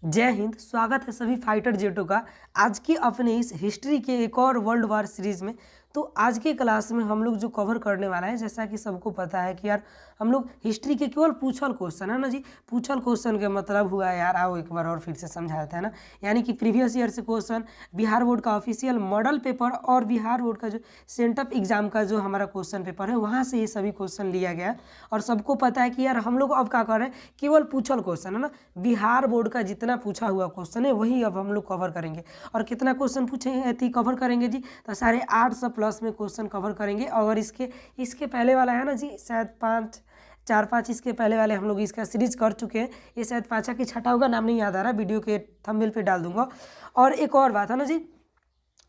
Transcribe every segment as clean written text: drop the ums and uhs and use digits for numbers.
जय हिंद। स्वागत है सभी फाइटर जेटों का आज की अपने इस हिस्ट्री के एक और वर्ल्ड वार सीरीज में। तो आज के क्लास में हम लोग जो कवर करने वाला है, जैसा कि सबको पता है कि यार हम लोग हिस्ट्री के केवल पूछल क्वेश्चन है ना जी। पूछल क्वेश्चन का मतलब हुआ है यार, आओ एक बार और फिर से समझाते हैं ना। यानी कि प्रीवियस ईयर से क्वेश्चन, बिहार बोर्ड का ऑफिशियल मॉडल पेपर और बिहार बोर्ड का जो सेंटअप एग्जाम का जो हमारा क्वेश्चन पेपर है, वहाँ से ये सभी क्वेश्चन लिया गया है। और सबको पता है कि यार हम लोग अब क्या कर रहे हैं, केवल पूछल क्वेश्चन है ना। बिहार बोर्ड का जितना पूछा हुआ क्वेश्चन है वही अब हम लोग कवर करेंगे। और कितना क्वेश्चन पूछे थी कवर करेंगे जी, तो 850 प्लस में क्वेश्चन कवर करेंगे। और इसके पहले वाला है ना जी, शायद 4-5 इसके पहले वाले हम लोग इसका सीरीज कर चुके हैं। ये शायद 5 की छठा होगा, नाम नहीं याद आ रहा, वीडियो के थंबनेल पे डाल दूंगा। और एक और बात है ना जी,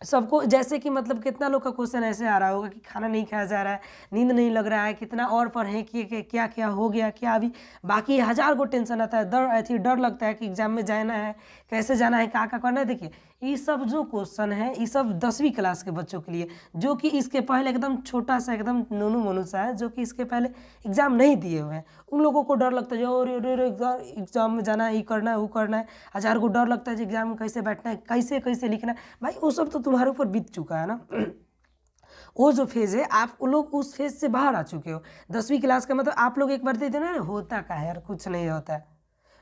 सबको जैसे कि मतलब कितना लोग का क्वेश्चन ऐसे आ रहा होगा कि खाना नहीं खाया जा रहा है, नींद नहीं लग रहा है, कितना और पढ़ें कि क्या क्या हो गया, क्या अभी बाकी हजार को टेंशन आता है, डर लगता है कि एग्जाम में जाना है, कैसे जाना है, क्या क्या करना है। देखिए ये सब जो क्वेश्चन है ये सब 10वीं क्लास के बच्चों के लिए, जो कि इसके पहले एकदम छोटा सा एकदम नोनू मोनू सा है, जो कि इसके पहले एग्जाम नहीं दिए हुए हैं। उन लोगों को डर लगता है जो एग्जाम में जाना है, ये करना है, वो करना है। हजार को डर लगता है एग्जाम में कैसे बैठना है, कैसे कैसे लिखना है। भाई वो सब तो तुम्हारे ऊपर बीत चुका है ना। वो जो फेज़ है आप लोग उस फेज़ से बाहर आ चुके हो। 10वीं क्लास का मतलब आप लोग एक बार देते ना, होता का है यार, कुछ नहीं होता है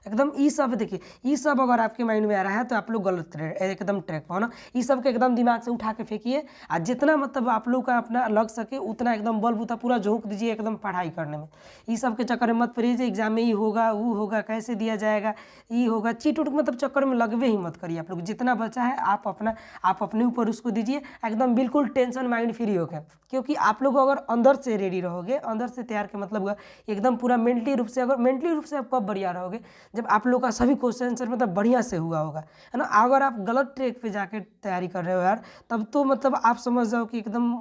एकदम। ई सब देखिए, ई सब अगर आपके माइंड में आ रहा है तो आप लोग गलत एकदम ट्रैक पर हो ना। ई सब के एकदम दिमाग से उठा के फेंकिए। और जितना मतलब आप लोग का अपना लग सके उतना एकदम बल बूता पूरा झोंक दीजिए एकदम पढ़ाई करने में। ई सब के चक्कर में मत पड़िए, एग्जाम में ये होगा वो होगा, कैसे दिया जाएगा, ये होगा, चीट उट मतलब चक्कर में लगवे ही मत करिए। आप लोग जितना बचा है आप अपने ऊपर उसको दीजिए एकदम बिल्कुल टेंशन माइंड फ्री होकर। क्योंकि आप लोग अगर अंदर से रेडी रहोगे, अंदर से तैयार के मतलब हुआ एकदम पूरा मेंटली रूप से, अगर मेंटली रूप से आप कब बढ़िया रहोगे, जब आप लोग का सभी क्वेश्चन आंसर मतलब बढ़िया से हुआ होगा, है ना। अगर आप गलत ट्रैक पे जाके तैयारी कर रहे हो यार, तब तो मतलब आप समझ जाओ कि एकदम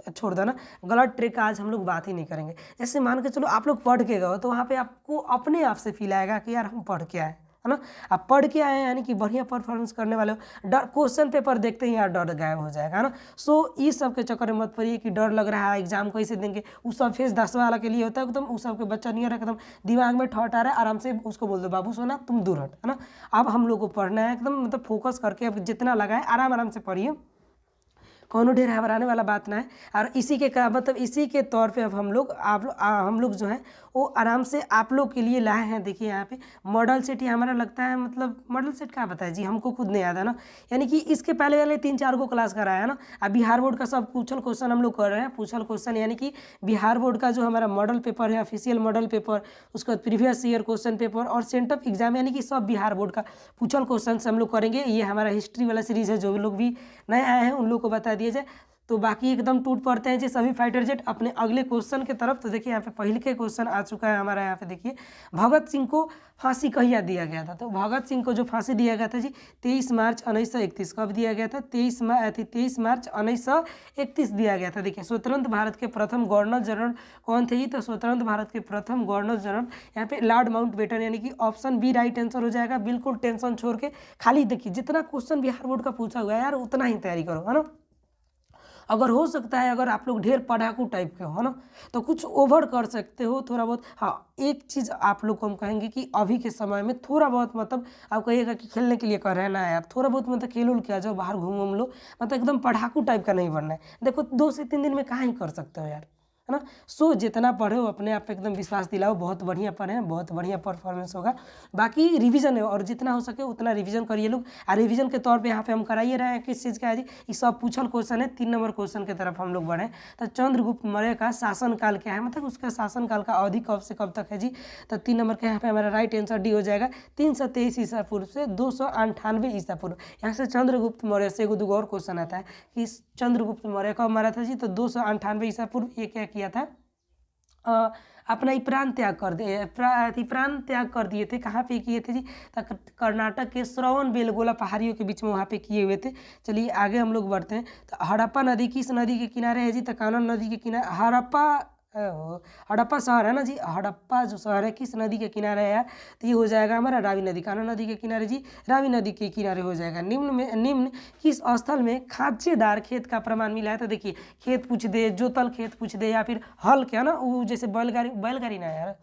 छोड़ दो ना। गलत ट्रैक का आज हम लोग बात ही नहीं करेंगे। जैसे मान के चलो आप लोग पढ़ के गए तो वहाँ पे आपको अपने आप से फील आएगा कि यार हम पढ़ के आए, है ना। आप पढ़ के आए यानी कि बढ़िया परफॉर्मेंस करने वाले हो। डर क्वेश्चन पेपर देखते ही यार डर गायब हो जाएगा, है ना। सो इस सब के चक्कर में मत पड़िए कि डर लग रहा है एग्जाम कैसे देंगे। उस सब फेस 10 वाला के लिए होता है एकदम। उस सब के बच्चा नहीं है एकदम दिमाग में थॉट आ रहा है, आराम से उसको बोल दो बाबू सोना तुम दूर हट, है ना। अब हम लोग को पढ़ना है एकदम मतलब फोकस करके, अब जितना लगाए आराम आराम से पढ़िए, कौनो ढेर घबराने वाला बात ना है। और इसी के मतलब इसी के तौर पे अब हम लोग जो हैं वो आराम से आप लोग के लिए लाए हैं। देखिए यहाँ पे मॉडल सेट, ये हमारा लगता है मतलब मॉडल सेट क्या बताया जी, हमको खुद नहीं याद है ना। यानी कि इसके पहले वाले 3-4 को क्लास कराया है ना। अब बिहार बोर्ड का सब पूछल क्वेश्चन हम लोग कर रहे हैं। पूछल क्वेश्चन यानी कि बिहार बोर्ड का जो हमारा मॉडल पेपर है, ऑफिशियल मॉडल पेपर, उसके बाद प्रीवियस ईयर क्वेश्चन पेपर और सेंटअप एग्जाम, यानी कि सब बिहार बोर्ड का पूछल क्वेश्चन हम लोग करेंगे। ये हमारा हिस्ट्री वाला सीरीज है, जो लोग भी नए आए हैं उन लोग को बता दिया जाए। तो बाकी एकदम टूट पड़ते हैं जी सभी फाइटर जेट अपने अगले क्वेश्चन के तरफ। तो देखिए यहाँ पे पहले के क्वेश्चन आ चुका है हमारा। यहाँ पे देखिए भगत सिंह को फांसी कहिया दिया गया था। तो भगत सिंह को जो फांसी दिया गया था जी 23 मार्च 1931। कब दिया गया था? 23 मार्च 1931 दिया गया था। देखिए स्वतंत्र भारत के प्रथम गवर्नर जनरल कौन थे जी? तो स्वतंत्र भारत के प्रथम गवर्नर जनरल यहाँ पे लॉर्ड माउंटबेटन, यानी कि ऑप्शन बी राइट आंसर हो जाएगा। बिल्कुल टेंशन छोड़ के खाली देखिए जितना क्वेश्चन बिहार बोर्ड का पूछा हुआ है यार उतना ही तैयारी करो, है ना। अगर हो सकता है, अगर आप लोग ढेर पढ़ाकू टाइप के हो ना, तो कुछ ओवर कर सकते हो थोड़ा बहुत। हाँ एक चीज़ आप लोग को हम कहेंगे कि अभी के समय में थोड़ा बहुत मतलब आप कहिएगा कि खेलने के लिए कर रहे हैं ना यार, थोड़ा बहुत मतलब खेल उल के आ जाओ, बाहर घूम लो, मतलब एकदम पढ़ाकू टाइप का नहीं बनना है। देखो 2 से 3 दिन में कहाँ ही कर सकते हो यार, है ना। सो जितना पढ़े हो अपने आप पे एकदम विश्वास दिलाओ, बहुत बढ़िया पढ़ें, बहुत बढ़िया परफॉर्मेंस होगा। बाकी रिवीजन है और जितना हो सके उतना रिवीजन करिए लोग। और रिवीजन के तौर पे यहाँ पे हम कराइए रहे हैं किस चीज़ का है जी, ये सब पूछल क्वेश्चन है। 3 नंबर क्वेश्चन की तरफ हम लोग बढ़े। तो चंद्रगुप्त मौर्य का शासनकाल क्या है, मतलब उसका शासनकाल का अवधि कब से कब तक है जी? तो 3 नंबर के यहाँ पे हमारा राइट आंसर डी हो जाएगा। 323 ईसा पूर्व से 298 ईसा पूर्व। यहाँ से चंद्रगुप्त मौर्य से एगो और क्वेश्चन आता है कि चंद्रगुप्त मौर्य कब मारा था जी? तो 298 ईसा पूर्व। ये क्या किया था? अपना ही प्राण त्याग कर दिए, प्राण त्याग कर दिए थे। कहाँ पे किए थे जी? कर्नाटक के श्रवण बेलगोला पहाड़ियों के बीच में वहाँ पे किए हुए थे। चलिए आगे हम लोग बढ़ते हैं। तो हड़प्पा नदी किस नदी के किनारे है जी? तो कानन नदी के किनारे। हड़प्पा शहर है ना जी, हड़प्पा जो शहर है किस नदी के किनारे है यार? तो ये हो जाएगा हमारा रावी नदी। कानन नदी के किनारे जी, रावी नदी के किनारे हो जाएगा। निम्न किस स्थल में खांचेदार खेत का प्रमाण मिला है? तो देखिए खेत पूछ दे, जोतल खेत पूछ दे, या फिर हल क्या ना, वो जैसे बैलगाड़ी ना यार,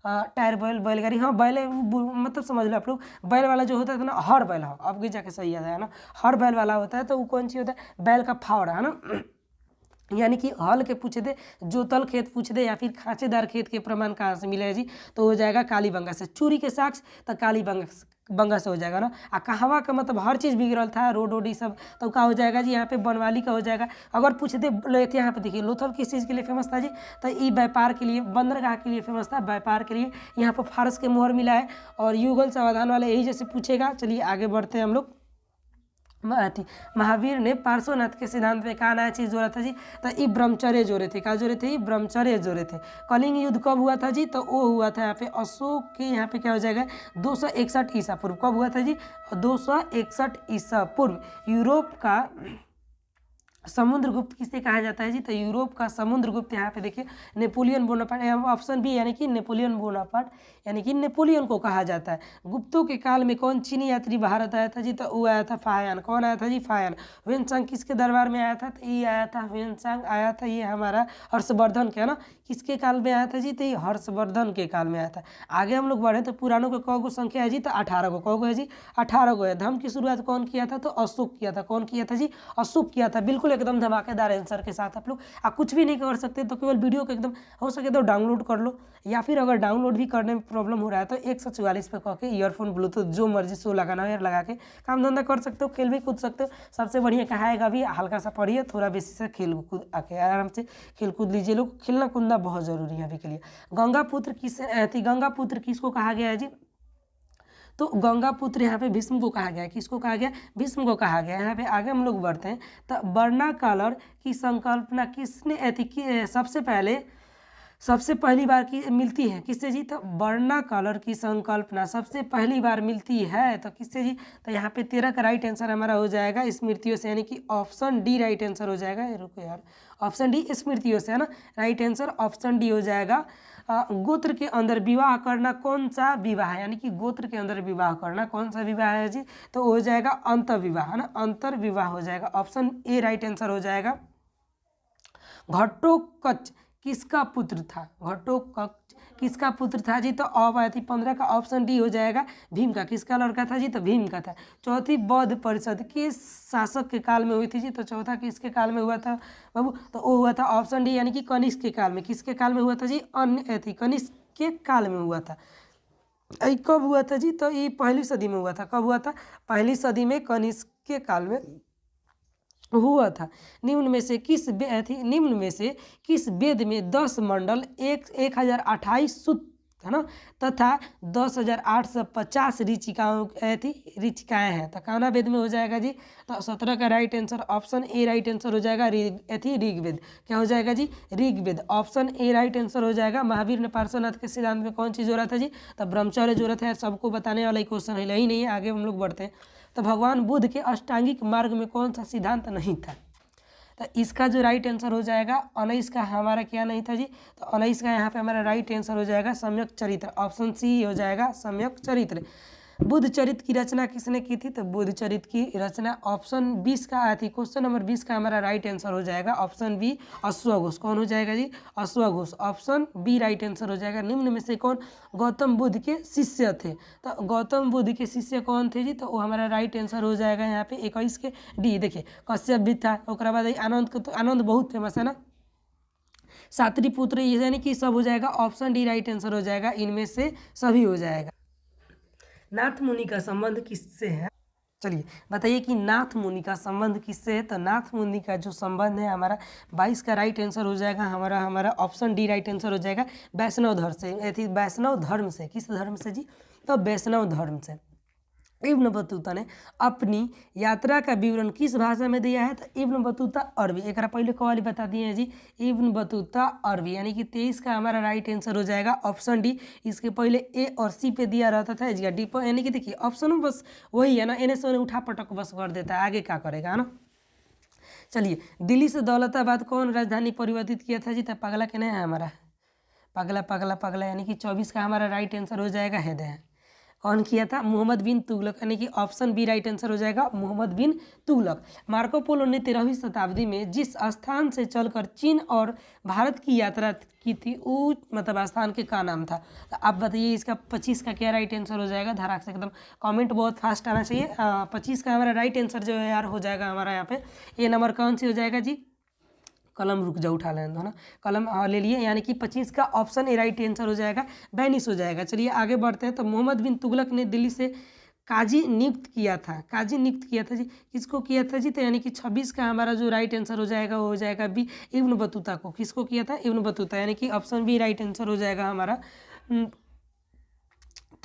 टायर बैल, बैलगाड़ी, हाँ बैल मतलब समझ लो आप लोग, बैल वाला जो होता था ना, हर बैल, हाँ अब जाके सही याद है ना, हर बैल वाला होता है। तो वो कौन सी होता है, बैल का फावड़ा है ना, यानी कि हल के पूछे थे, जोतल खेत पूछ दे या फिर खांचेदार खेत के प्रमाण कहाँ से मिले जी, तो हो जाएगा कालीबंगा से। चूरी के साक्ष्य तो कालीबंगा से हो जाएगा ना। आ कहवा का मतलब हर चीज़ बिगड़ल था, रोड वोड सब, तो क्या हो जाएगा जी, यहाँ पे बनवाली का हो जाएगा। अगर पूछ दे लेते, यहाँ पे देखिए लोथल किस चीज़ के लिए फेमस था जी, तो ये व्यापार के लिए, बंदरगाह के लिए फेमस था, व्यापार के लिए। यहाँ पर फारस के मोहर मिला है। और युगल समाधान वाले यही जैसे पूछेगा। चलिए आगे बढ़ते हैं हम लोग। महावीर ने पार्श्वनाथ के सिद्धांत में कहा नया चीज़ जोड़ा था जी, तो ये ब्रह्मचर्य जोड़े थे। क्या जोड़े थे, ये ब्रह्मचर्य जोड़े थे। कलिंग युद्ध कब हुआ था जी, तो वो हुआ था यहाँ पे अशोक के, यहाँ पे क्या हो जाएगा 261 ईसा पूर्व। कब हुआ था जी, 261 ईसा पूर्व। यूरोप का समुद्रगुप्त किसे कहा जाता है जी, तो यूरोप का समुद्रगुप्त, यहाँ पे देखिए नेपोलियन बोनापार्ट, ऑप्शन बी यानी कि नेपोलियन बोनापार्ट, यानी कि नेपोलियन को कहा जाता है। गुप्तों के काल में कौन चीनी यात्री भारत आया था जी, तो वो आया था फायान। कौन आया था जी, फायान। ह्वेनसांग किसके दरबार में आया था, तो ये आया था ह्वेनसांग आया था, ये हमारा हर्षवर्धन के, है ना, किसके काल में आया था जी, तो ये हर्षवर्धन के काल में आया था। आगे हम लोग बढ़े तो पुराणों का कौ गो संख्या है जी, तो 18 गो। कौ गो है जी, 18 गो है। धर्म की शुरुआत कौन किया था, तो अशोक किया था। कौन किया था जी, अशोक किया था। बिल्कुल एकदम धमाकेदार आंसर के साथ आप लोग कुछ भी नहीं कर सकते, तो केवल वीडियो को एकदम हो सके तो डाउनलोड कर लो, या फिर अगर डाउनलोड भी करने में प्रॉब्लम हो रहा है तो 144 पे कह के ईयरफोन ब्लूटूथ जो मर्जी सो लगाना है लगा के काम धंधा कर सकते हो, खेल भी कूद सकते हो। सबसे बढ़िया कहा है अभी हल्का सा पढ़िए, थोड़ा बेसी से खेल कूद आके आराम से खेल कूद लीजिए लोग। खेलना कूदना बहुत जरूरी है अभी के लिए। गंगा पुत्र गंगा पुत्र किसको कहा गया है जी, तो गंगा पुत्र यहाँ पे भीष्म को कहा गया। किसको कहा गया, भीष्म को कहा गया। यहाँ पे आगे हम लोग बढ़ते हैं। तो वर्नाकालर की संकल्पना किसने सबसे पहली बार की मिलती है, किससे जी, तो वर्नाकालर की संकल्पना सबसे पहली बार मिलती है, तो किससे जी, तो यहाँ पे 13 का राइट आंसर हमारा हो जाएगा स्मृतियों से, यानी कि ऑप्शन डी राइट आंसर हो जाएगा। रुको यार, ऑप्शन डी स्मृतियों से, है ना, राइट आंसर ऑप्शन डी हो जाएगा। गोत्र के अंदर विवाह करना कौन सा विवाह है, यानी कि गोत्र के अंदर विवाह करना कौन सा विवाह है जी, तो हो जाएगा अंतर विवाह, है ना, अंतर विवाह हो जाएगा। ऑप्शन ए राइट आंसर हो जाएगा। घटोत्कच किसका पुत्र था, घटोत्कच किसका पुत्र था जी, तो अब आती 15 का ऑप्शन डी हो जाएगा भीम का। किसका लड़का था जी, तो भीम का था। चौथी बौद्ध परिषद किस शासक के काल में हुई थी जी, तो चौथा किसके काल में हुआ था बाबू, तो वो हुआ था ऑप्शन डी, यानी कि कनिष्क के काल में। किसके काल में हुआ था जी, कनिष्क के काल में हुआ था। कब हुआ था जी, तो ये पहली सदी में हुआ था। कब हुआ था, पहली सदी में कनिष्क के काल में हुआ था। निम्न में से किस वेद में 10 मंडल 1028 सूक्त, है ना, तथा 10,850 ऋचिकाएँ हैं, तो कौना वेद में हो जाएगा जी, तो 17 का right answer option A right answer हो जाएगा ऋग्वेद। क्या हो जाएगा जी, Rigveda. Option A right answer हो जाएगा। महावीर ने पार्श्वनाथ के सिद्धांत में कौन चीज़ जोड़ा था जी, तो ब्रह्मचर्य जोड़ा था। सबको बताने वाला ही क्वेश्चन है, ही नहीं है। आगे हम लोग बढ़ते हैं। तो भगवान बुद्ध के अष्टांगिक मार्ग में कौन सा सिद्धांत नहीं था, तो इसका जो राइट आंसर हो जाएगा 19 का हमारा क्या नहीं था जी, तो 19 का यहाँ पे हमारा राइट आंसर हो जाएगा सम्यक चरित्र। ऑप्शन सी हो जाएगा सम्यक चरित्र। बुद्ध चरित्र की रचना किसने की थी, तो बुद्ध चरित्र की रचना ऑप्शन 20 का आया थी। क्वेश्चन नंबर 20 का हमारा राइट आंसर हो जाएगा ऑप्शन बी अश्वघोष। कौन हो जाएगा जी, अश्वघोष। ऑप्शन बी राइट आंसर हो जाएगा। निम्न में से कौन गौतम बुद्ध के शिष्य थे, तो गौतम बुद्ध के शिष्य कौन थे जी, तो वो हमारा राइट आंसर हो जाएगा यहाँ पे 21 के डी। देखिए कश्यप भी था, उसके बाद आनंद को, तो आनंद बहुत फेमस है ना, सातरी पुत्र, यानी कि सब हो जाएगा। ऑप्शन डी राइट आंसर हो जाएगा, इनमें से सभी हो जाएगा। नाथ मुनि का संबंध किससे है, चलिए बताइए कि नाथ मुनि का संबंध किससे है, तो नाथ मुनि का जो संबंध है हमारा 22 का राइट आंसर हो जाएगा हमारा ऑप्शन डी राइट आंसर हो जाएगा वैष्णव धर्म से। वैष्णव धर्म से, किस धर्म से जी, तो वैष्णव धर्म से। इब्न बतूता ने अपनी यात्रा का विवरण किस भाषा में दिया है, तो इब्न बतूता अरबी। एक पहले कवाली बता दिए हैं जी, इब्न बतूता अरबी, यानी कि 23 का हमारा राइट आंसर हो जाएगा ऑप्शन डी। इसके पहले ए और सी पे दिया रहता था जी डी पर, यानी कि देखिए ऑप्शन बस वही है ना, एने से उठा पटक बस कर देता है, आगे क्या करेगा, है ना। चलिए दिल्ली से दौलताबाद कौन राजधानी परिवर्तित किया था जी, तो पगला कहना है हमारा, पगला, यानी कि 24 का हमारा राइट आंसर हो जाएगा हृदय। कौन किया था? मोहम्मद बिन तुगलक, यानी कि ऑप्शन बी राइट आंसर हो जाएगा मोहम्मद बिन तुगलक। मार्को पोलो ने 13वीं शताब्दी में जिस स्थान से चलकर चीन और भारत की यात्रा की थी वो मतलब स्थान के का नाम था? तो आप बताइए इसका 25 का क्या राइट आंसर हो जाएगा? धड़ाक से एकदम कमेंट बहुत फास्ट आना चाहिए। 25 का हमारा राइट आंसर जो है यार हो जाएगा हमारा यहाँ पे ये नंबर कौन सी हो जाएगा जी? कलम रुक जाओ, उठा लेना, है ना, कलम ले लिए, यानी कि 25 का ऑप्शन ए राइट आंसर हो जाएगा, बैनिस हो जाएगा। चलिए आगे बढ़ते हैं। तो मोहम्मद बिन तुगलक ने दिल्ली से काजी नियुक्त किया था, काजी नियुक्त किया था जी, किसको किया था जी? तो यानी कि 26 का हमारा जो राइट आंसर हो जाएगा वो हो जाएगा बी, इब्न बतूता को। किसको किया था? इब्न बतूता, यानी कि ऑप्शन बी राइट आंसर हो जाएगा हमारा।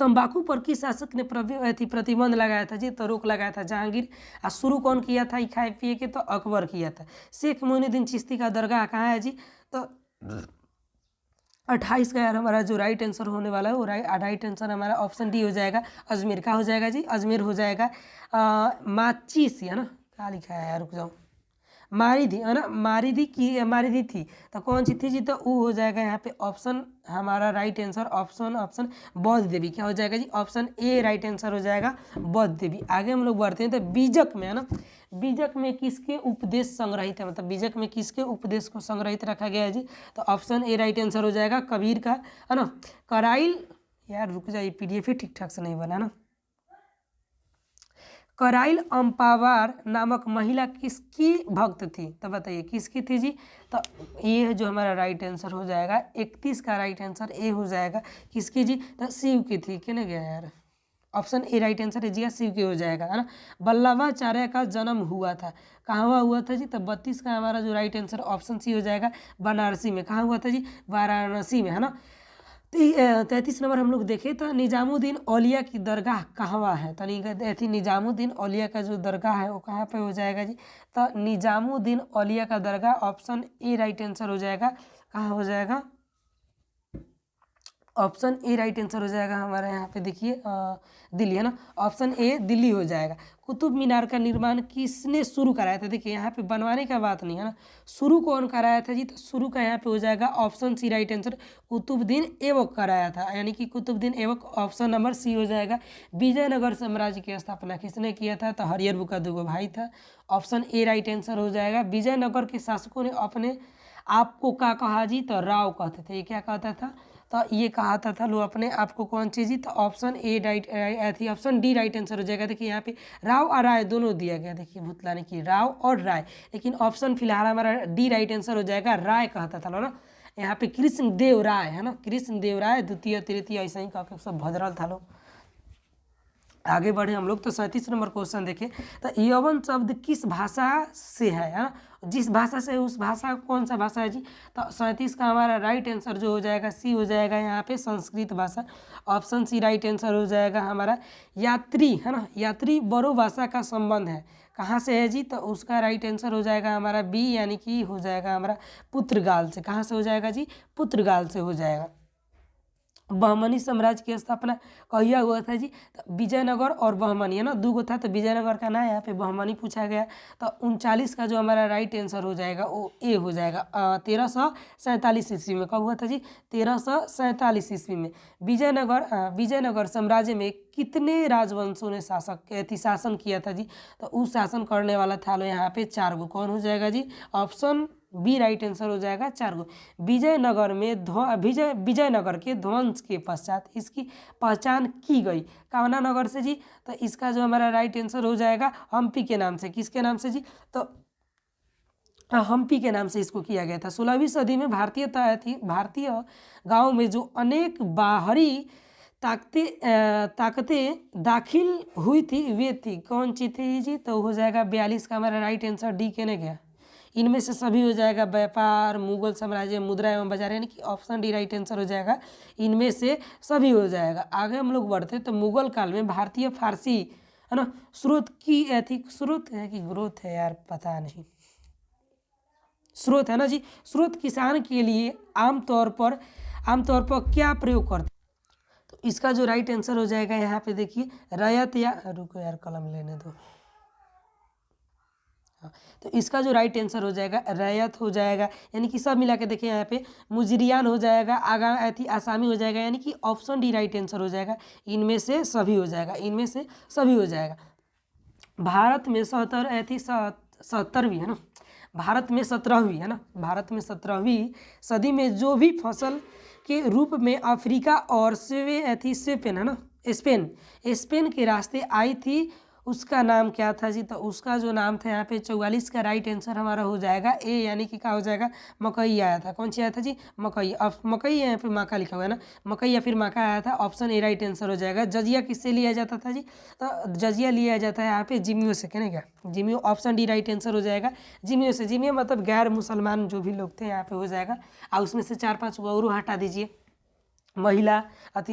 तंबाकू पर किस शासक ने प्रतिबंध लगाया था जी? तो रोक लगाया था जहांगीर। और शुरू कौन किया था खाए पिए के? तो अकबर किया था। शेख मोइनुद्दीन चिश्ती का दरगाह कहाँ है जी? तो 28 का यार हमारा जो राइट आंसर होने वाला है वो राइट आंसर हमारा ऑप्शन डी हो जाएगा अजमेर। का हो जाएगा जी? अजमेर हो जाएगा। माचिस, है ना, क्या लिखा है यार, रुक जाओ, मारिदी, है ना, मारिदी थी। तो कौन सी थी जी? तो वो हो जाएगा यहाँ पे ऑप्शन हमारा राइट आंसर ऑप्शन बौद्ध देवी। क्या हो जाएगा जी? ऑप्शन ए राइट आंसर हो जाएगा बौद्ध देवी। आगे हम लोग बढ़ते हैं। तो बीजक में, है ना, बीजक में किसके उपदेश संग्रहित है? मतलब बीजक में किसके उपदेश को संग्रहित रखा गया है जी? तो ऑप्शन ए राइट आंसर हो जाएगा कबीर का, है ना। कराइल, यार रुक जाइए, पीडीएफ ही ठीक ठाक से नहीं बना ना। कराइल अम्पावार नामक महिला किसकी भक्त थी? तो बताइए किसकी थी जी? तो ये जो हमारा राइट आंसर हो जाएगा 31 का राइट आंसर ए हो जाएगा किसकी जी? तो शिव की थी। क्या गया यार, ऑप्शन ए राइट आंसर है जी, शिव की हो जाएगा, है ना। वल्लभाचार्य का जन्म हुआ था, कहाँ हुआ था जी? तो 32 का हमारा जो राइट आंसर ऑप्शन सी हो जाएगा बनारसी में। कहाँ हुआ था जी? वाराणसी में, है ना। 33 नंबर हम लोग देखें तो निजामुद्दीन औलिया की दरगाह कहाँ है? तो निजामुद्दीन औलिया का जो दरगाह है वो कहाँ पे हो जाएगा जी? तो निजामुद्दीन औलिया का दरगाह ऑप्शन ए राइट आंसर हो जाएगा। कहाँ हो जाएगा? ऑप्शन ए राइट आंसर हो जाएगा हमारा यहाँ पे देखिए दिल्ली, है ना, ऑप्शन ए दिल्ली हो जाएगा। कुतुब मीनार का निर्माण किसने शुरू कराया था? देखिए यहाँ पे बनवाने का बात नहीं है ना, शुरू कौन कराया था जी? तो शुरू का यहाँ पे हो जाएगा option C right answer Qutubuddin Aibak कराया था, यानी कि Qutubuddin Aibak option number C हो जाएगा। विजयनगर साम्राज्य की स्थापना किसने किया था? तो हरिहर का दो भाई था, ऑप्शन ए राइट आंसर हो जाएगा। विजयनगर के शासकों ने अपने आप को क्या कहा जी? तो राव कहते थे। ये क्या कहता था? तो ये कहा था लोग अपने आप को कौन सी जी? तो ऑप्शन ए राइट थी, ऑप्शन डी राइट आंसर हो जाएगा। देखिए यहाँ पे राव और राय दोनों दिया गया, देखिए भुतलाने की राव और राय, लेकिन ऑप्शन फिलहाल हमारा डी राइट आंसर हो जाएगा, राय कहता था ना। यहाँ पे कृष्ण देव राय, है ना, कृष्ण देव राय द्वितीय तृतीय ऐसा ही कह के सब भद्रल था लोग। आगे बढ़े हम लोग। तो 37 नंबर क्वेश्चन देखें। तो यवन शब्द किस भाषा से है ना, जिस भाषा से उस भाषा कौन सा भाषा है जी? तो 37 का हमारा राइट आंसर जो हो जाएगा सी हो जाएगा यहाँ पे संस्कृत भाषा, ऑप्शन सी राइट आंसर हो जाएगा हमारा। यात्री, है ना, यात्री बोरो भाषा का संबंध है, कहाँ से है जी? तो उसका राइट आंसर हो जाएगा हमारा बी, यानी कि हो जाएगा हमारा पुर्तगाल से। कहाँ से हो जाएगा जी? पुर्तगाल से हो जाएगा। बहमनी साम्राज्य की स्थापना कहिया हुआ था जी? तो विजयनगर और बहमनी, है ना, दो गो था, तो विजयनगर का ना यहाँ पे बहमनी पूछा गया। तो 39 का जो हमारा राइट आंसर हो जाएगा वो ए हो जाएगा। 1347 ईस्वी में। कब हुआ था जी? 1347 ईस्वी में। विजयनगर साम्राज्य में कितने राजवंशों ने शासन किया था जी? तो उस शासन करने वाला था लो यहाँ पे 4 गो। कौन हो जाएगा जी? ऑप्शन बी राइट आंसर हो जाएगा 4 गो। विजयनगर के ध्वंस के पश्चात इसकी पहचान की गई कामना नगर से जी? तो इसका जो हमारा राइट आंसर हो जाएगा हम्पी के नाम से। किसके नाम से जी? तो हम्पी के नाम से इसको किया गया था। 16वीं सदी में भारतीय गाँव में जो अनेक बाहरी ताकतें दाखिल हुई थी वे थी, कौन सी थी जी? तो हो जाएगा 42 का हमारा राइट आंसर डी कहने गया। इनमें से सभी हो जाएगा व्यापार, मुगल साम्राज्य, मुद्रा एवं बाजार, यानी कि ऑप्शन डी राइट आंसर हो जाएगा। इनमें से सभी हो जाएगा। आगे हम लोग बढ़ते हैं। तो मुगल काल में भारतीय फारसी, है ना, स्रोत है कि ग्रोथ है यार, पता नहीं, स्रोत है ना जी। स्रोत किसान के लिए आमतौर पर क्या प्रयोग करते? तो इसका जो राइट आंसर हो जाएगा यहाँ पे देखिए रैयत, या रुको यार कलम लेने दो, हाँ, तो इसका जो राइट आंसर हो जाएगा रैयत हो जाएगा, यानी कि सब मिला के देखिए यहाँ पे मुजरियान हो जाएगा, आगा अथी आसामी हो जाएगा, यानी कि ऑप्शन डी राइट आंसर हो जाएगा। इनमें से सभी हो जाएगा, इनमें से सभी हो जाएगा। भारत में 17वीं है ना, भारत में 17वीं है ना, भारत में 17वीं सदी में जो भी फसल के रूप में अफ्रीका और स्पेन है ना, स्पेन के रास्ते आई थी, उसका नाम क्या था जी? तो उसका जो नाम था यहाँ पे 44 का राइट आंसर हमारा हो जाएगा ए, यानी कि क्या हो जाएगा मकई आया था। कौन सी आया था जी? मकई। अब मकई यहाँ पे माका लिखा हुआ है ना, मकई या फिर माका आया था, ऑप्शन ए राइट आंसर हो जाएगा। जजिया किससे लिया जाता था जी? तो जजिया लिया जाता है यहाँ पे जिमियो से, कहने क्या जिमियो, ऑप्शन डी राइट आंसर हो जाएगा जिमियो से। जिमियो मतलब गैर मुसलमान जो भी लोग थे यहाँ पे हो जाएगा। और उसमें से 4-5 को और हटा दीजिए, महिला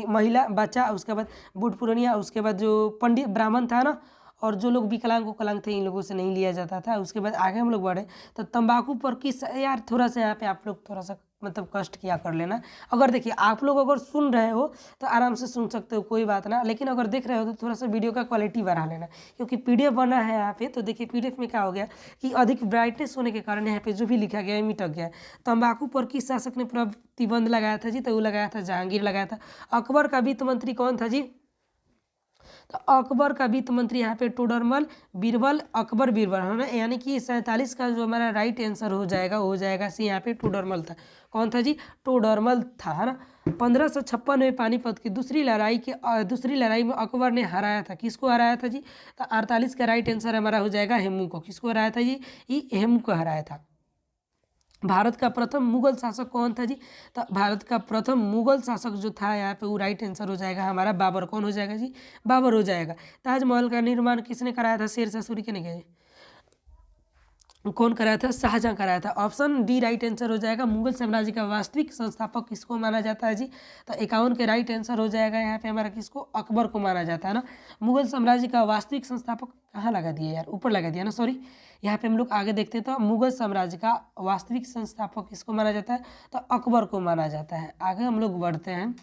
महिला बच्चा, उसके बाद बूढ़ पुरानिया, उसके बाद जो पंडित ब्राह्मण था ना, और जो लोग विकलांग विकलांग थे इन लोगों से नहीं लिया जाता था। उसके बाद आगे हम लोग बढ़े तो तंबाकू पर किस, यार थोड़ा सा यहाँ पे आप लोग थोड़ा सा मतलब कष्ट किया कर लेना। अगर देखिए आप लोग अगर सुन रहे हो तो आराम से सुन सकते हो, कोई बात ना, लेकिन अगर देख रहे हो तो थोड़ा सा वीडियो का क्वालिटी बढ़ा लेना, क्योंकि पीडीएफ बना है यहाँ पे। तो देखिए पीडीएफ में क्या हो गया कि अधिक ब्राइटनेस होने के कारण यहाँ पे जो भी लिखा गया है मिटक गया। तंबाकू पर किस शासक ने प्रतिबंध लगाया था जी? तो वो लगाया था जहांगीर लगाया था। अकबर का वित्त मंत्री कौन था जी? तो अकबर का वित्त मंत्री यहाँ पे टोडरमल बीरबल, अकबर बीरबल है ना, यानी कि 47 का जो हमारा राइट आंसर हो जाएगा सी, यहाँ पे टोडरमल था। कौन था जी? टोडरमल था, है ना। 1556 में पानीपत की दूसरी लड़ाई में अकबर ने हराया था। किसको हराया था जी? तो 48 का राइट आंसर हमारा हो जाएगा हेमू को। किसको हराया था जी? ये हेमू को हराया था। भारत का प्रथम मुगल शासक कौन था जी? तो भारत का प्रथम मुगल शासक जो था यहाँ पे वो राइट आंसर हो जाएगा हमारा बाबर। कौन हो जाएगा जी? बाबर हो जाएगा। ताजमहल का निर्माण किसने कराया था? शेरशाह सूरी के ने किया, कौन कराया था? शाहजहां कराया था। ऑप्शन डी राइट आंसर हो जाएगा। मुगल साम्राज्य का वास्तविक संस्थापक किसको माना जाता है जी? तो 51 के राइट आंसर हो जाएगा यहाँ पे हमारा किसको? अकबर को माना जाता है ना। मुगल साम्राज्य का वास्तविक संस्थापक कहाँ लगा दिया यार? ऊपर लगा दिया ना, सॉरी। यहाँ पे हम लोग आगे देखते हैं। तो मुगल साम्राज्य का वास्तविक संस्थापक किसको माना जाता है? तो अकबर को माना जाता है। आगे हम लोग बढ़ते हैं।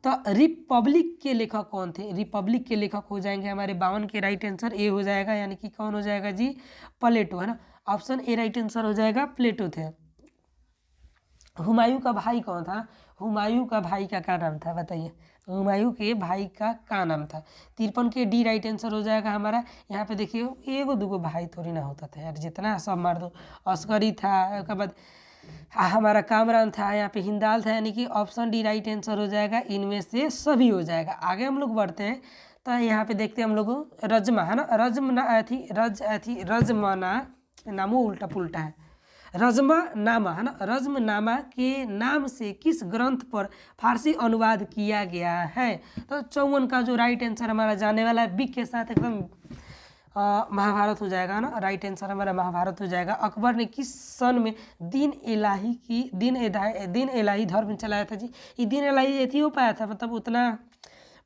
तो रिपब्लिक के लेखक कौन थे? रिपब्लिक के लेखक हो जाएंगे हमारे 52 के राइट आंसर ए हो जाएगा, यानी कि कौन हो जाएगा जी? प्लेटो, है ना। ऑप्शन ए राइट आंसर हो जाएगा, प्लेटो थे। हुमायूं का भाई कौन था? हुमायूं का भाई का क्या नाम था बताइए? हुमायूं के भाई का क्या नाम था? 53 के डी राइट आंसर हो जाएगा हमारा। यहाँ पे देखिए एगो दूगो भाई थोड़ी ना होता था यार, जितना सब मार दो। अस्करी था, उसके बाद हमारा कामरान था, यहाँ पे हिंदाल था, यानी कि ऑप्शन डी राइट आंसर हो जाएगा। इनमें से सभी हो जाएगा। आगे हम लोग बढ़ते हैं। तो यहाँ पे देखते हैं हम लोग रजमा, है ना। रजमना नामो उल्टा पुल्टा है। रज़्मनामा, है ना। रज़्मनामा के नाम से किस ग्रंथ पर फारसी अनुवाद किया गया है? तो 54 का जो राइट आंसर हमारा जाने वाला है बिग के साथ एकदम महाभारत हो जाएगा ना। राइट आंसर हमारा महाभारत हो जाएगा। अकबर ने किस सन में दीन इलाही धर्म चलाया था जी? ये दीन इलाही ये हो पाया था, मतलब उतना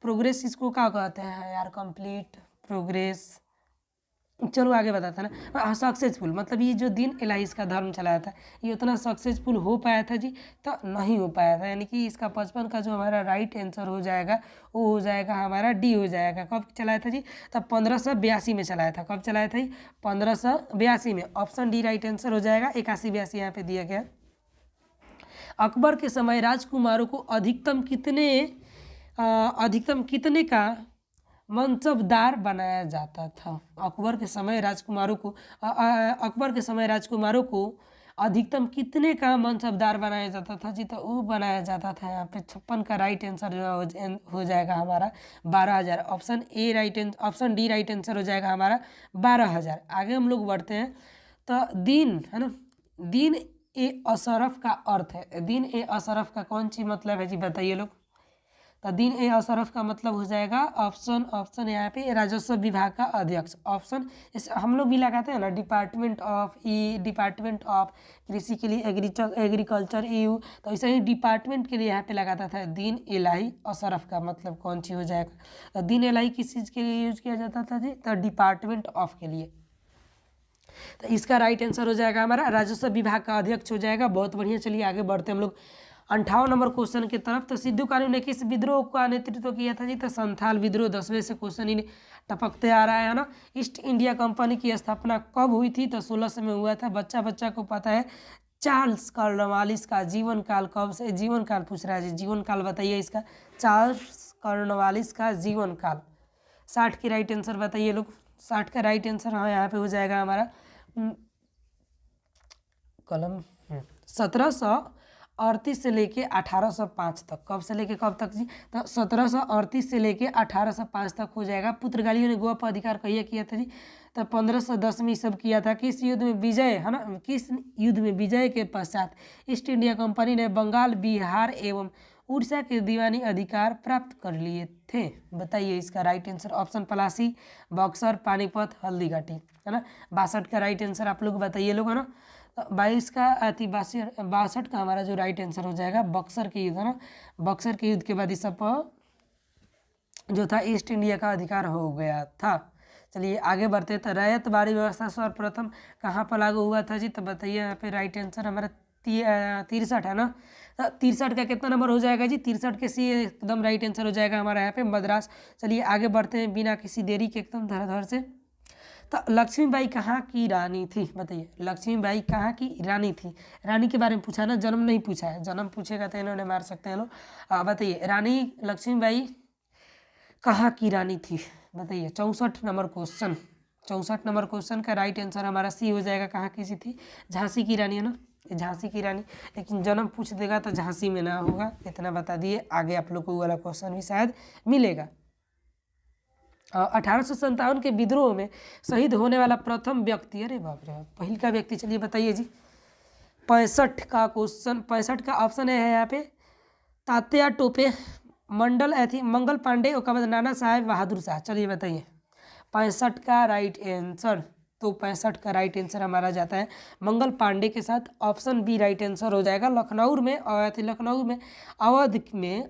प्रोग्रेस इसको क्या कहते हैं यार? Complete progress. चलो आगे बताता ना। सक्सेसफुल, मतलब ये जो दीन इलाही इसका धर्म चलाया था ये उतना सक्सेसफुल हो पाया था जी? तो नहीं हो पाया था, यानी कि इसका 55 का जो हमारा राइट आंसर हो जाएगा वो हो जाएगा हमारा डी हो जाएगा। कब चलाया था जी? तब 1582 में चलाया था। कब चलाया था? 1582 में। ऑप्शन डी राइट आंसर हो जाएगा। 81-82 यहाँ पे दिया गया। अकबर के समय राजकुमारों को अधिकतम कितने का मनसबदार बनाया जाता था? अकबर के समय राजकुमारों को अधिकतम कितने का मनसबदार बनाया जाता था जी? तो वो बनाया जाता था यहाँ पे 56 का राइट आंसर जो हो जाएगा हमारा 12,000। ऑप्शन डी राइट आंसर हो जाएगा हमारा 12,000। आगे हम लोग बढ़ते हैं। तो दीन, है ना, दीन ए अशरफ का अर्थ है। दीन ए अशरफ का कौन सी मतलब है जी? बताइए लोग। तो दीन ए अशरफ का मतलब हो जाएगा ऑप्शन यहाँ पे राजस्व विभाग का अध्यक्ष। ऑप्शन हम लोग भी लगाते हैं ना, डिपार्टमेंट ऑफ कृषि के लिए एग्रीकल्चर EU, तो ऐसे ही डिपार्टमेंट के लिए यहाँ पे लगाता था दीन इलाही अशरफ का मतलब कौन सी हो जाएगा? तो दीन इलाही किस चीज़ के लिए यूज किया जाता था जी? तो डिपार्टमेंट ऑफ के लिए। तो इसका राइट आंसर हो जाएगा हमारा राजस्व विभाग का अध्यक्ष हो जाएगा। बहुत बढ़िया। चलिए आगे बढ़ते हम लोग। 58 नंबर क्वेश्चन की तरफ। तो सिद्धू कानू ने किस विद्रोह का नेतृत्व किया था जी? तो संथाल विद्रोह। 10वें से क्वेश्चन ही टपकते आ रहा है ना। ईस्ट इंडिया कंपनी की स्थापना कब हुई थी? तो 1600 में हुआ था। बच्चा बच्चा को पता है। चार्ल्स कॉर्नवालिस का जीवन काल कब से? जीवन काल पूछ रहा है जी, जीवन काल बताइए इसका। चार्ल्स कॉर्नवालिस का जीवन काल। 60 की राइट आंसर बताइए लोग। 60 का राइट आंसर हाँ यहाँ पे हो जाएगा हमारा कलम 1738 से लेके 1805 तक। कब से लेके कब तक जी? तो 1738 से लेके 1805 तक हो जाएगा। पुर्तगालियों ने गोवा पर अधिकार कहिए किया था जी? तो 1510 में सब किया था। किस युद्ध में विजय है ना, किस युद्ध में विजय के पश्चात ईस्ट इंडिया कंपनी ने बंगाल, बिहार एवं उड़ीसा के दीवानी अधिकार प्राप्त कर लिए थे? बताइए इसका right answer. Option Plassey, Buxar, Panipat, Haldighati, है ना। 62 का राइट आंसर आप लोग बताइए लोग, है ना। 22 का 62 का हमारा जो राइट आंसर हो जाएगा बक्सर के युद्ध, है ना। बक्सर के युद्ध के बाद इस सब जो था ईस्ट इंडिया का अधिकार हो गया था। चलिए आगे बढ़ते। तो रैयतवाड़ी व्यवस्था सर्वप्रथम कहाँ पर लागू हुआ था जी? तो बताइए यहाँ पे राइट आंसर हमारा 63 है ना। तो 63 का कितना नंबर हो जाएगा जी? 63 के सी एकदम राइट आंसर हो जाएगा हमारा यहाँ पे मद्रास। चलिए आगे बढ़ते हैं बिना किसी देरी के एकदम धड़ाधड़ से। तो लक्ष्मीबाई कहाँ की रानी थी? बताइए लक्ष्मीबाई कहाँ की रानी थी? रानी के बारे में पूछा ना, जन्म नहीं पूछा है। जन्म पूछेगा तो इन्होंने मार सकते हैं लोग। बताइए रानी लक्ष्मीबाई कहाँ की रानी थी? बताइए 64 नंबर क्वेश्चन। 64 नंबर क्वेश्चन का राइट आंसर हमारा सी हो जाएगा। कहाँ की सी थी? झांसी की रानी, है ना। झांसी की रानी, लेकिन जन्म पूछ देगा तो झांसी में ना होगा, इतना बता दिए। आगे आप लोग को वाला क्वेश्चन भी शायद मिलेगा। 1857 के विद्रोह में शहीद होने वाला प्रथम व्यक्ति, अरे बाप रे पहल का व्यक्ति, चलिए बताइए जी। 65 का क्वेश्चन, 65 का ऑप्शन है यहाँ पे तात्या टोपे, मंगल पांडे और बाद नाना साहेब बहादुर शाह। चलिए बताइए 65 का राइट आंसर। तो 65 का राइट आंसर हमारा जाता है मंगल पांडे के साथ। ऑप्शन बी राइट आंसर हो जाएगा। लखनऊ में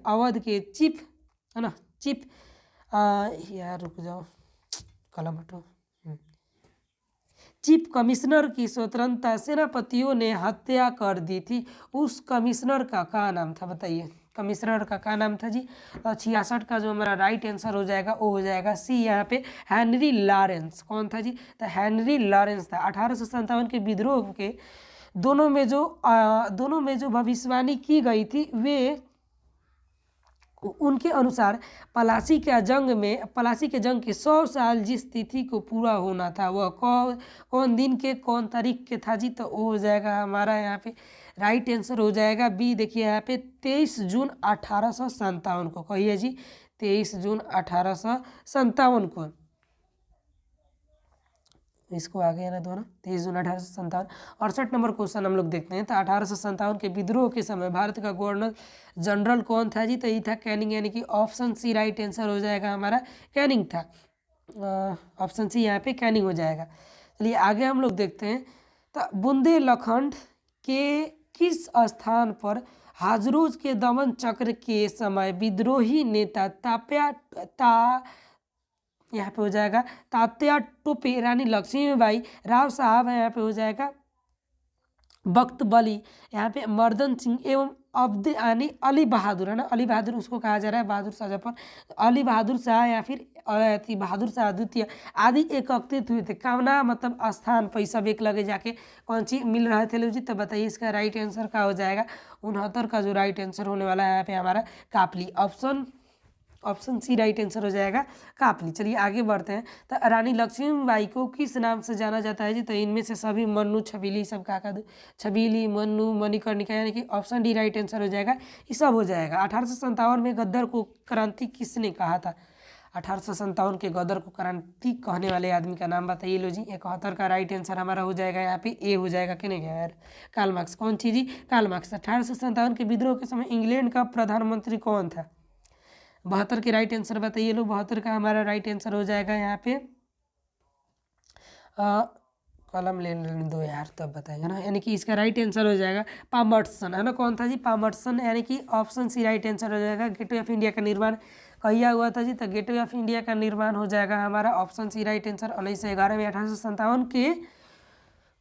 अवध के चीफ, है ना, चीफ यार रुक जाओ कलम हटो। चीफ कमिश्नर की स्वतंत्रता सेनापतियों ने हत्या कर दी थी। उस कमिश्नर का क्या नाम था? बताइए कमिश्नर का क्या नाम था जी? 66 का जो हमारा राइट आंसर हो जाएगा वो हो जाएगा सी यहाँ पे हेनरी लॉरेंस। कौन था जी? तो हेनरी लॉरेंस था। 1857 के विद्रोह के दोनों में जो भविष्यवाणी की गई थी वे उनके अनुसार पलासी के जंग के 100 साल जिस तिथि को पूरा होना था वह कौन दिन के कौन तारीख के था जी? तो वो हो जाएगा हमारा यहाँ पे राइट आंसर हो जाएगा बी। देखिए यहाँ पे 23 जून 1857 को। कहिए जी 23 जून 1857 को। इसको आगे है ना दोनों 23 जून 1857। 68 नंबर क्वेश्चन हम लोग देखते हैं। तो 1857 के विद्रोह के समय भारत का गवर्नर जनरल कौन था जी? तो ये था कैनिंग, यानी कि ऑप्शन सी राइट आंसर हो जाएगा हमारा कैनिंग था। ऑप्शन सी यहाँ पे कैनिंग हो जाएगा। चलिए आगे हम लोग देखते हैं। तो बुंदेलखंड के किस स्थान पर हाजरोज के दमन चक्र के समय विद्रोही नेता यहाँ पे हो जाएगा तात्या टोपे, रानी लक्ष्मीबाई, राव साहब, यहाँ पे हो जाएगा बख्त बली, यहाँ पे मर्दन सिंह एवं अब्द यानी अली बहादुर, है ना। अली बहादुर उसको कहा जा रहा है, बहादुर शाह जफर, अली बहादुर शाह या फिर बहादुर शाह द्वितीय आदि एकत्रित हुए थे। कामना मतलब स्थान पर सब एक लगे जाके कौन सी मिल रहे थे लोग जी? तो बताइए इसका राइट आंसर क्या हो जाएगा? 69 का जो राइट आंसर होने वाला है यहाँ पे हमारा कापली। ऑप्शन सी राइट आंसर हो जाएगा कापली। चलिए आगे बढ़ते हैं। तो रानी लक्ष्मीबाई को किस नाम से जाना जाता है जी? तो इनमें से सभी मन्नू, छबीली, सब का छबीली, मन्नू, मणिकर्णिका, यानी कि ऑप्शन डी राइट आंसर हो जाएगा। ये सब हो जाएगा। 1857 में गद्दर को क्रांति किसने कहा था? 1857 के गदर को क्रांति कहने वाले आदमी का नाम बताइए लो जी। 71 का राइट आंसर हमारा हो जाएगा यहाँ पे ए हो जाएगा। कि नहीं यार? Karl Marx. कौन चीज जी? Karl Marx. 1857 के विद्रोह के समय इंग्लैंड का प्रधानमंत्री कौन था? 72 के राइट आंसर बताइए लो। 72 का हमारा राइट आंसर हो जाएगा यहाँ पे कलम ले दो यार तब बताएंगे ना, यानी कि इसका राइट आंसर हो जाएगा पामर्टसन, है ना। कौन था जी? पामर्टसन, यानी कि ऑप्शन सी राइट आंसर हो जाएगा। गेटवे ऑफ इंडिया का निर्माण कहिया हुआ था जी? तो गेटवे ऑफ इंडिया का निर्माण हो जाएगा हमारा ऑप्शन सी राइट आंसर 1911 में। 1857 के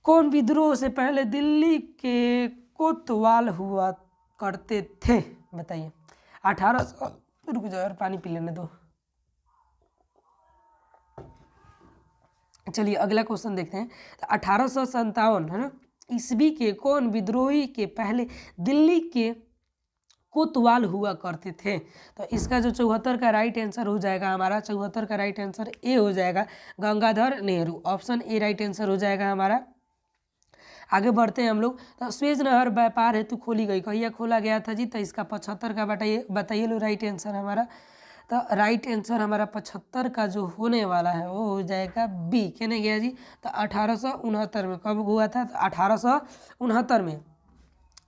कौन विद्रोह से पहले दिल्ली के कोतवाल हुआ करते थे, बताइए। 1800, रुक जाओ यार पानी पी लेने दो। चलिए अगला क्वेश्चन देखते हैं। तो 1857 है ना ईस्वी के कौन विद्रोही के पहले दिल्ली के कोतवाल हुआ करते थे? तो इसका जो 74 का राइट आंसर हो जाएगा हमारा, 74 का राइट आंसर ए हो जाएगा, Gangadhar Nehru. Option A right answer हो जाएगा हमारा। आगे बढ़ते हैं हम लोग। तो स्वेज नहर व्यापार हेतु खोली गई, कहिया खोला गया था जी? तो इसका 75 का बताइए लो राइट आंसर हमारा। तो राइट आंसर हमारा 75 का जो होने वाला है वो हो जाएगा बी, कहने गया जी? तो 1869 में। कब हुआ था? तो 1869 में।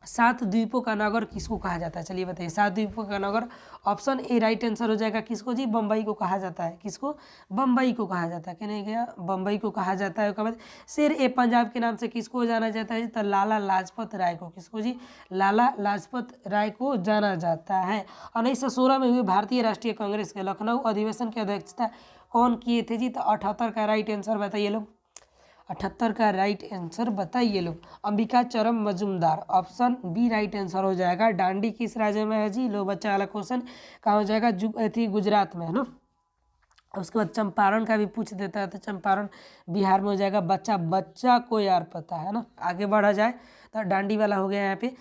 7 द्वीपों का नगर किसको कहा जाता है? चलिए बताइए। 7 द्वीपों का नगर, ऑप्शन ए राइट आंसर हो जाएगा। किसको जी? बम्बई को कहा जाता है। किसको? बम्बई को कहा जाता है, कहने गया बम्बई को कहा जाता है। बाद शेर ए पंजाब के नाम से किसको जाना जाता है? तो लाला लाजपत राय को। किसको जी? लाला लाजपत राय को जाना जाता है। 1916 में हुए भारतीय राष्ट्रीय कांग्रेस के लखनऊ अधिवेशन की अध्यक्षता कौन किए थे जी? तो 78 का राइट आंसर बताइए लोग। 78 का राइट आंसर बताइए लोग। Ambika Charan Majumdar. Option B right answer हो जाएगा। डांडी किस राज्य में है जी? लो बच्चा वाला क्वेश्चन कहाँ हो जाएगा? गुजरात में है ना। उसके बाद चंपारण का भी पूछ देता है, तो चंपारण बिहार में हो जाएगा। बच्चा को यार पता है ना। आगे बढ़ा जाए तो डांडी वाला हो गया यहाँ पे।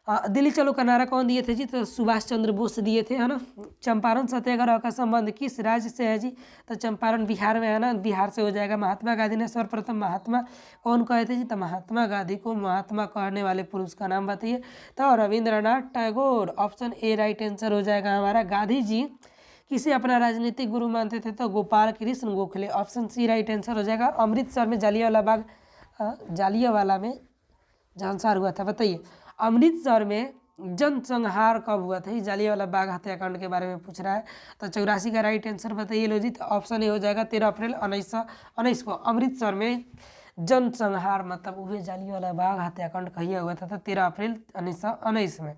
दिल्ली चलो का नारा कौन दिए थे जी? तो सुभाष चंद्र बोस दिए थे, है ना। चंपारण सत्याग्रह का संबंध किस राज्य से है जी? तो चंपारण बिहार में है ना, बिहार से हो जाएगा। महात्मा गांधी ने सर्वप्रथम महात्मा कौन कहे थे जी? तो महात्मा गांधी को महात्मा कहने वाले पुरुष का नाम बताइए। तो Rabindranath Tagore. Option A right answer हो जाएगा हमारा। गांधी जी किसे अपना राजनीतिक गुरु मानते थे? तो Gopal Krishna Gokhale. Option C right answer हो जाएगा। अमृतसर में जालियांवाला में जानसार हुआ था, बताइए। अमृतसर में जनसंहार कब हुआ था? जालियांवाला बाग हत्याकांड के बारे में पूछ रहा है। तो 84 का राइट आंसर बताइए लो जी। तो ऑप्शन ए हो जाएगा 13 अप्रैल 1919 को अमृतसर में जनसंहार मतलब हुए जालियांवाला बाग हत्याकांड कहिया हुआ था? तो 13 अप्रैल 1919 में।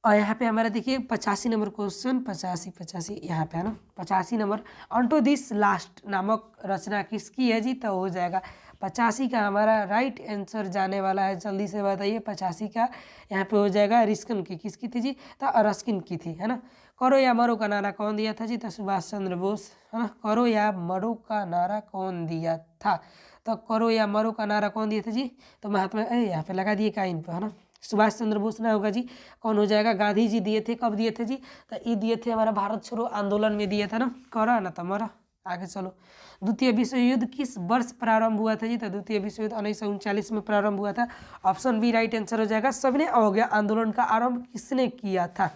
और यहाँ पे हमारा देखिए 85 नंबर क्वेश्चन, 85 यहाँ पे है ना 85 नंबर। ऑन्टो दिस लास्ट नामक रचना किसकी है जी? तो हो जाएगा 85 का हमारा राइट आंसर जाने वाला है। जल्दी से बताइए। 85 का यहाँ पे हो जाएगा रिस्किन की। किसकी थी जी? तो रस्किन की थी, है ना। करो या मरो का नारा कौन दिया था जी? तो सुभाष चंद्र बोस, है ना। करो या मरो का नारा कौन दिया था? तो करो या मरो का नारा कौन दिया था जी? तो महात्मा, यहाँ पे लगा दिए का इन पर, है ना। सुभाष चंद्र बोस ना होगा जी। कौन हो जाएगा? गांधी जी दिए थे। कब दिए थे जी? तो ये दिए थे हमारा भारत छोड़ो आंदोलन में दिया था ना। करा ना तो मरा। आगे चलो। द्वितीय विश्व युद्ध किस वर्ष प्रारंभ हुआ था जी? तो द्वितीय विश्व युद्ध 1939 में प्रारंभ हुआ था। ऑप्शन बी राइट आंसर हो जाएगा। सबने हो गया। आंदोलन का आरंभ किसने किया था?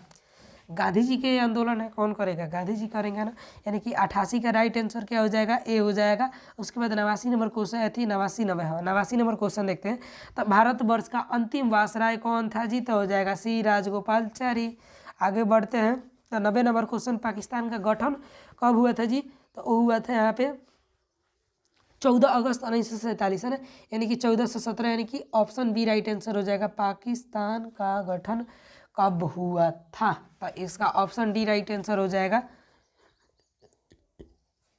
गांधी जी के आंदोलन है, कौन करेगा? गांधी जी करेंगे ना। यानी कि 88 का राइट आंसर क्या हो जाएगा? ए हो जाएगा। उसके बाद 89 नंबर क्वेश्चन थी, 89 नंबर क्वेश्चन देखते हैं। तो भारतवर्ष का अंतिम वायसराय कौन था जी? तो हो जाएगा सी राजगोपालचारी। आगे बढ़ते हैं। तो 90 नंबर क्वेश्चन, पाकिस्तान का गठन कब हुआ था जी? तो वो हुआ था यहाँ पे 14 अगस्त 1947, है ना। यानी कि 1417, यानी कि ऑप्शन बी राइट आंसर हो जाएगा। पाकिस्तान का गठन कब हुआ था? तो इसका ऑप्शन डी राइट आंसर हो जाएगा।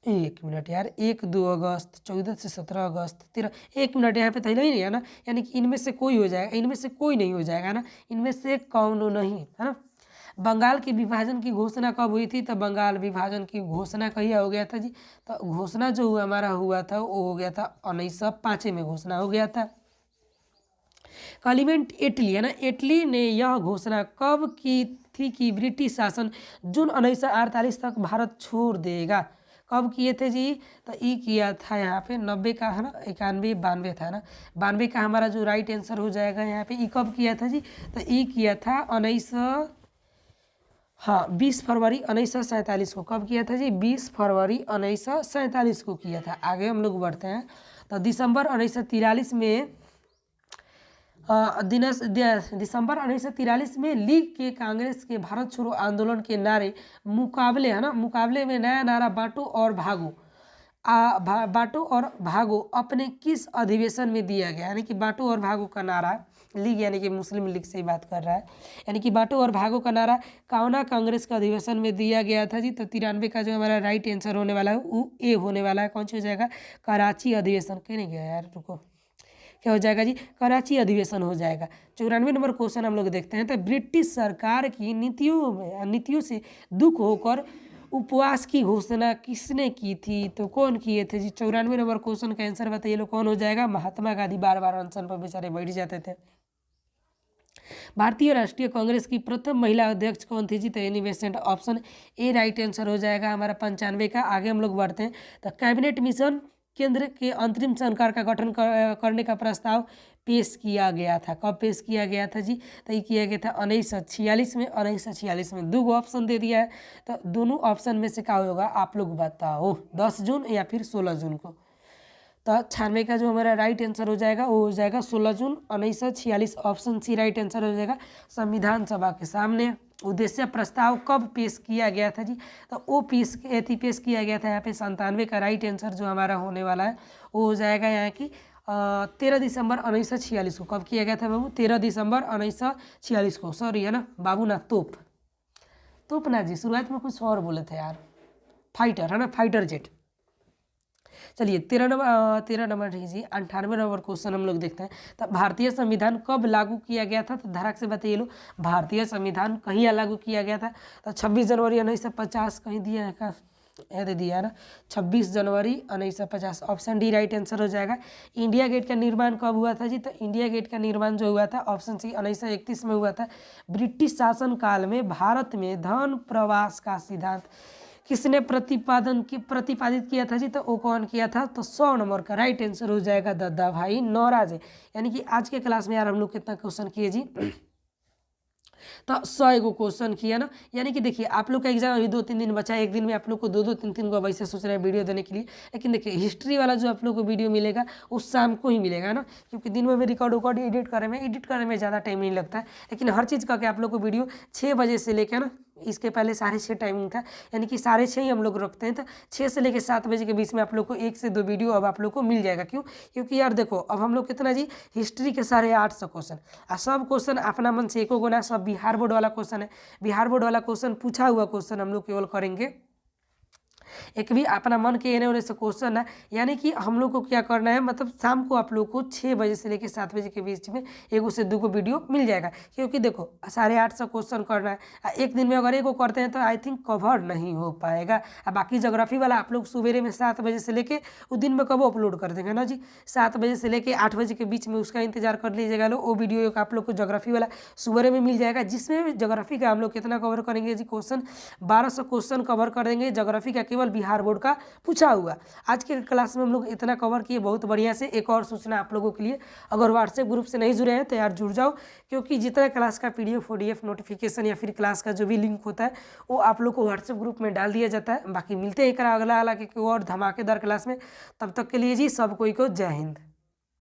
एक मिनट यार, 1-2 अगस्त, 14 से 17 अगस्त, 13, 1 मिनट यहाँ पे तो नहीं है ना। यानी कि इनमें से कोई हो जाएगा, इनमें से कोई नहीं हो जाएगा ना। इनमें से कौन नहीं, है ना। बंगाल के विभाजन की घोषणा कब हुई थी? तो बंगाल विभाजन की घोषणा कहिया हो गया था जी? तो घोषणा जो हमारा हुआ था वो हो गया था 1905 में घोषणा हो गया था। क्लीमेंट एटली, है ना, एटली ने यह घोषणा कब की थी कि ब्रिटिश शासन जून 1948 तक भारत छोड़ देगा? कब किए थे जी? तो ई किया था यहाँ पे 90 का, है ना, 91, 92 था ना। 92 का हमारा जो राइट आंसर हो जाएगा यहाँ पे। ई कब किया था जी? तो ई किया था 20 फरवरी 1947 को। कब किया था जी? 20 फरवरी 1947 को किया था। आगे हम लोग बढ़ते हैं। तो दिसंबर 1943 में दिसंबर 1943 में लीग के कांग्रेस के भारत छोड़ो आंदोलन के नारे मुकाबले, है ना, मुकाबले में नया नारा बांटो और भागो, बांटो और भागो अपने किस अधिवेशन में दिया गया? यानी कि बांटो और भागो का नारा लीग, यानी कि मुस्लिम लीग से ही बात कर रहा है। यानी कि बांटो और भागो का नारा काउना कांग्रेस का अधिवेशन में दिया गया था जी? तो 93 का जो हमारा राइट आंसर होने वाला है वो ए होने वाला है। कौन सी हो जाएगा? कराची अधिवेशन। कहने गया यार, रुको, क्या हो जाएगा जी, कराची अधिवेशन हो जाएगा। 94 नंबर क्वेश्चन हम लोग देखते हैं, तो ब्रिटिश सरकार की नीतियों से दुख होकर उपवास की घोषणा किसने की थी, तो कौन किए थे जी। 94 नंबर क्वेश्चन का आंसर बताइए लोग, कौन हो जाएगा, महात्मा गांधी। बार बार अनशन पर बेचारे बैठ जाते थे। भारतीय राष्ट्रीय कांग्रेस की प्रथम महिला अध्यक्ष कौन थी जी, तो Annie Besant. Option A right answer हो जाएगा हमारा 95 का। आगे हम लोग बढ़ते हैं, तो कैबिनेट मिशन केंद्र के अंतरिम सरकार का गठन करने का प्रस्ताव पेश किया गया था। कब पेश किया गया था जी, तो ये किया गया था 1946 में। 1946 में दो ऑप्शन दे दिया है, तो दोनों ऑप्शन में से क्या होगा आप लोग बताओ, 10 जून या फिर 16 जून को। तो 96 का जो हमारा राइट आंसर हो जाएगा वो हो जाएगा 16 जून 1946। ऑप्शन सी राइट आंसर हो जाएगा। संविधान सभा के सामने उद्देश्य प्रस्ताव कब पेश किया गया था जी, तो वो पेश किया गया था यहाँ पे 97 का राइट आंसर जो हमारा होने वाला है वो हो जाएगा यहाँ की 13 दिसंबर 1946 को। कब किया गया था बाबू, 13 दिसंबर 1946 को। सॉरी है ना बाबू ना, तोप ना जी, शुरुआत में कुछ और बोले थे यार, फाइटर है ना, फाइटर जेट। चलिए 13 नंबर ठीक जी। 98 नंबर क्वेश्चन हम लोग देखते हैं, तो भारतीय संविधान कब लागू किया गया था, तो धड़क से बताइए लो, भारतीय संविधान कहीं लागू किया गया था, तो 26 जनवरी 1950 कहीं दिया है का, दे दिया है ना, 26 जनवरी 1950। ऑप्शन डी राइट आंसर हो जाएगा। इंडिया गेट का निर्माण कब हुआ था जी, तो इंडिया गेट का निर्माण जो हुआ था ऑप्शन सी 1931 में हुआ था। ब्रिटिश शासन काल में भारत में धन प्रवास का सिद्धांत किसने प्रतिपादित किया था जी, तो वो कौन किया था, तो 100 नंबर का राइट आंसर हो जाएगा दादा भाई नौरोजी। यानी कि आज के क्लास में यार हम लोग कितना क्वेश्चन किए जी, तो 100 को क्वेश्चन किया ना। यानी कि देखिए आप लोग का एग्जाम अभी 2-3 दिन बचा है, एक दिन में आप लोग को 2-2 3-3 को वैसे सोच रहे हैं वीडियो देने के लिए, लेकिन देखिए हिस्ट्री वाला जो आप लोग को वीडियो मिलेगा उस शाम को ही मिलेगा ना, क्योंकि दिन में भी रिकॉर्ड एडिट करने में ज़्यादा टाइम नहीं लगता है। लेकिन हर चीज़ का आप लोग को वीडियो 6 बजे से लेकर ना, इसके पहले 6:30 टाइमिंग था, यानी कि 6:30 ही हम लोग रखते हैं, तो 6 से लेकर 7 बजे के बीच में आप लोग को 1 से 2 वीडियो अब आप लोग को मिल जाएगा। क्यों, क्योंकि यार देखो अब हम लोग कितना जी, हिस्ट्री के 850 क्वेश्चन, और सब क्वेश्चन अपना मन से एको गुना, सब बिहार बोर्ड वाला क्वेश्चन है। बिहार बोर्ड वाला क्वेश्चन पूछा हुआ क्वेश्चन हम लोग केवल करेंगे, एक भी अपना मन के एने ओने से क्वेश्चन है। यानी कि हम लोग को क्या करना है, मतलब शाम को आप लोग को 6 बजे से लेकर 7 बजे के बीच में 1 से 2 वीडियो मिल जाएगा। क्योंकि देखो 850 क्वेश्चन करना है, एक दिन में अगर एक को करते हैं तो आई थिंक कवर नहीं हो पाएगा। बाकी ज्योग्राफी वाला आप लोग सवेरे में 7 बजे से लेके उस दिन में कब अपलोड कर देंगे ना जी, 7 बजे से लेके 8 बजे के बीच में, उसका इंतजार कर लीजिएगा लोग। वो वीडियो आप लोग को ज्योग्राफी वाला सवेरे में मिल जाएगा, जिसमें ज्योग्राफी का हम लोग कितना कवर करेंगे जी, क्वेश्चन 1200 क्वेश्चन कवर कर देंगे ज्योग्राफी का, केवल बिहार बोर्ड का पूछा हुआ। आज के क्लास में हम लोग इतना कवर किए बहुत बढ़िया से। एक और सूचना आप लोगों के लिए, अगर व्हाट्सएप ग्रुप से नहीं जुड़े हैं तो यार जुड़ जाओ, क्योंकि जितना क्लास का PDF ODF नोटिफिकेशन या फिर क्लास का जो भी लिंक होता है वो आप लोग को व्हाट्सएप ग्रुप में डाल दिया जाता है। बाकी मिलते हैं एक अगला और धमाकेदार क्लास में, तब तक के लिए जी सब कोई को जय हिंद।